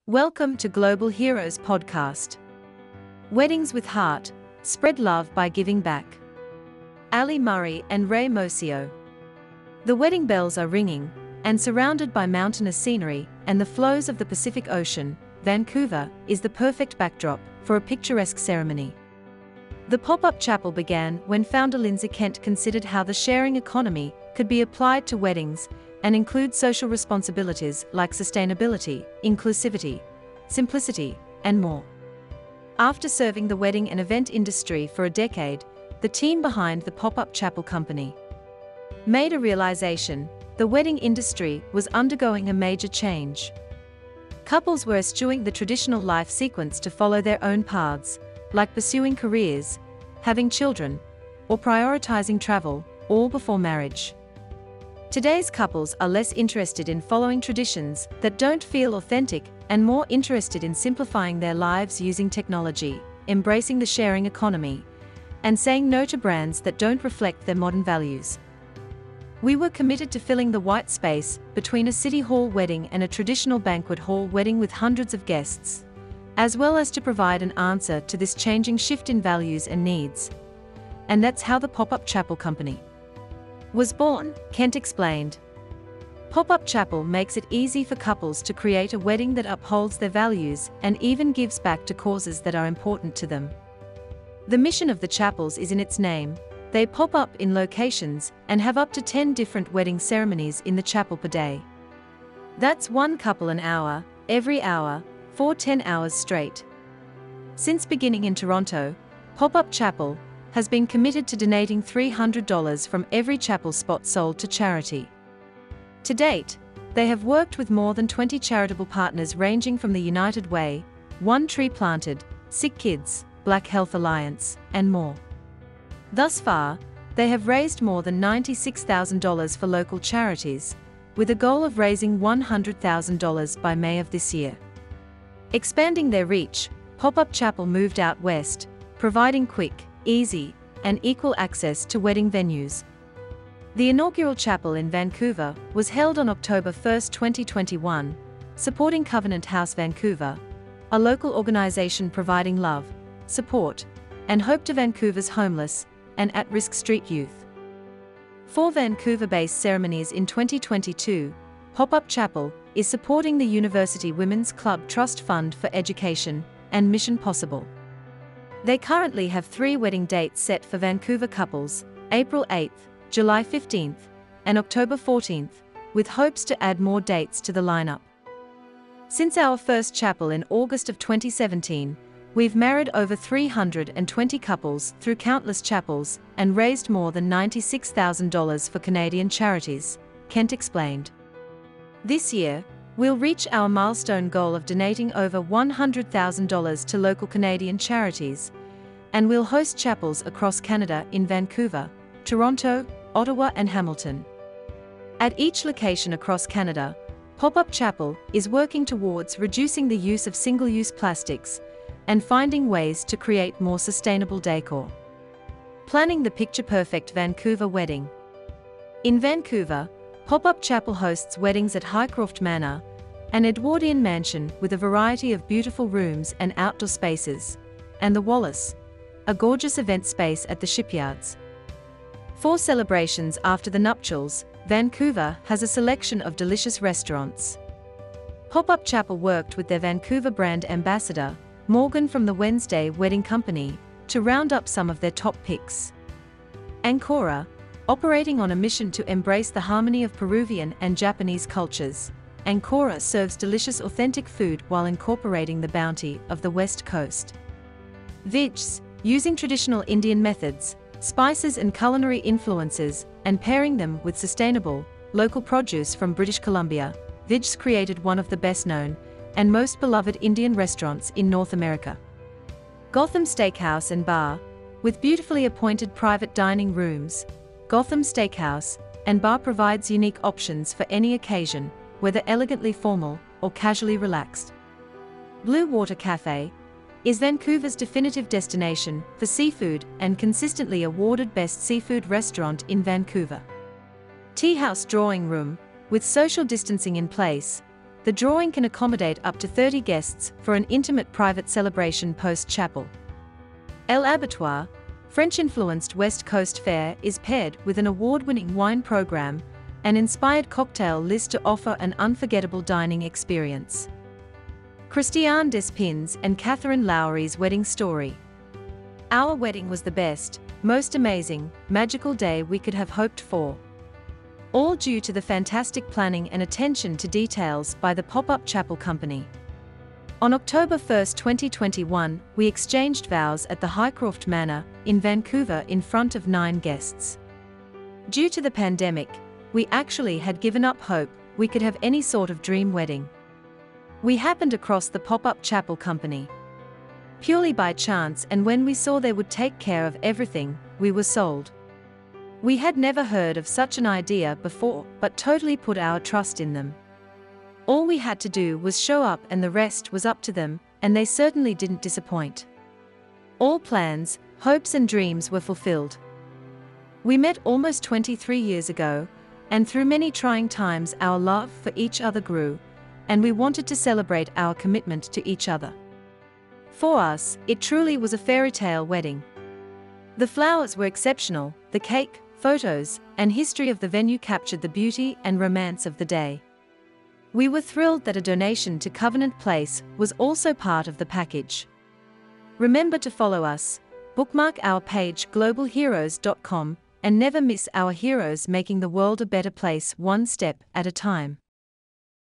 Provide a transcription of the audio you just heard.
Welcome to Global Heroes Podcast. Weddings with Heart, spread love by giving back. Ali Murray and Ray Mosio. The wedding bells are ringing, and surrounded by mountainous scenery and the flows of the Pacific Ocean, Vancouver is the perfect backdrop for a picturesque ceremony. The pop-up chapel began when founder Lynzie Kent considered how the sharing economy could be applied to weddings and include social responsibilities like sustainability, inclusivity, simplicity, and more. After serving the wedding and event industry for a decade, the team behind the pop-up chapel company made a realization: the wedding industry was undergoing a major change. Couples were eschewing the traditional life sequence to follow their own paths, like pursuing careers, having children, or prioritizing travel, all before marriage. Today's couples are less interested in following traditions that don't feel authentic and more interested in simplifying their lives using technology, embracing the sharing economy, and saying no to brands that don't reflect their modern values. We were committed to filling the white space between a city hall wedding and a traditional banquet hall wedding with hundreds of guests, as well as to provide an answer to this changing shift in values and needs. And that's how the Pop-Up Chapel Company was born, Kent explained. Pop-Up Chapel makes it easy for couples to create a wedding that upholds their values and even gives back to causes that are important to them. The mission of the chapels is in its name. They pop up in locations and have up to 10 different wedding ceremonies in the chapel per day. That's one couple an hour, every hour, for 10 hours straight. Since beginning in Toronto, Pop-Up Chapel has been committed to donating $300 from every chapel spot sold to charity. To date, they have worked with more than 20 charitable partners ranging from the United Way, One Tree Planted, Sick Kids, Black Health Alliance, and more. Thus far, they have raised more than $96,000 for local charities, with a goal of raising $100,000 by May of this year. Expanding their reach, Pop-Up Chapel moved out west, providing quick, easy, and equal access to wedding venues. The inaugural chapel in Vancouver was held on October 1, 2021, supporting Covenant House Vancouver, a local organization providing love, support, and hope to Vancouver's homeless and at-risk street youth. 4 Vancouver-based ceremonies in 2022, Pop-Up Chapel is supporting the University Women's Club Trust Fund for Education and Mission Possible. They currently have 3 wedding dates set for Vancouver couples: April 8th, July 15th, and October 14th, with hopes to add more dates to the lineup. Since our first chapel in August of 2017, we've married over 320 couples through countless chapels and raised more than $96,000 for Canadian charities, Kent explained. This year, we'll reach our milestone goal of donating over $100,000 to local Canadian charities, and we'll host chapels across Canada in Vancouver, Toronto, Ottawa, and Hamilton. At each location across Canada, Pop-Up Chapel is working towards reducing the use of single-use plastics and finding ways to create more sustainable decor. Planning the picture-perfect Vancouver wedding. In Vancouver, Pop-Up Chapel hosts weddings at Highcroft Manor, an Edwardian mansion with a variety of beautiful rooms and outdoor spaces, and the Wallace, a gorgeous event space at the shipyards. For celebrations after the nuptials, Vancouver has a selection of delicious restaurants. Pop-Up Chapel worked with their Vancouver brand ambassador, Morgan from the Wednesday Wedding Company, to round up some of their top picks. Ancora, operating on a mission to embrace the harmony of Peruvian and Japanese cultures, Ancora serves delicious authentic food while incorporating the bounty of the West Coast. Vij's, using traditional Indian methods, spices and culinary influences, and pairing them with sustainable, local produce from British Columbia, Vij's created one of the best-known and most beloved Indian restaurants in North America. Gotham Steakhouse and Bar, with beautifully appointed private dining rooms, Gotham Steakhouse and Bar provides unique options for any occasion, whether elegantly formal or casually relaxed. Blue Water Cafe is Vancouver's definitive destination for seafood and consistently awarded Best Seafood Restaurant in Vancouver. Tea House Drawing Room, with social distancing in place, The drawing can accommodate up to 30 guests for an intimate private celebration post-chapel. El Abattoir, French-influenced West Coast fare, is paired with an award-winning wine program, an inspired cocktail list to offer an unforgettable dining experience. Christiane Despins and Catherine Lowry's wedding story. Our wedding was the best, most amazing, magical day we could have hoped for. All due to the fantastic planning and attention to details by the pop-up chapel company. On October 1, 2021, we exchanged vows at the Highcroft Manor in Vancouver in front of 9 guests. Due to the pandemic, we actually had given up hope we could have any sort of dream wedding. We happened across the pop-up chapel company purely by chance, and when we saw they would take care of everything, we were sold. We had never heard of such an idea before, but totally put our trust in them. All we had to do was show up and the rest was up to them, and they certainly didn't disappoint. All plans, hopes and dreams were fulfilled. We met almost 23 years ago, and through many trying times our love for each other grew, and we wanted to celebrate our commitment to each other. For us, it truly was a fairy tale wedding. The flowers were exceptional, the cake, photos, and history of the venue captured the beauty and romance of the day. We were thrilled that a donation to Covenant Place was also part of the package. Remember to follow us, bookmark our page globalheroes.com, and never miss our heroes making the world a better place one step at a time.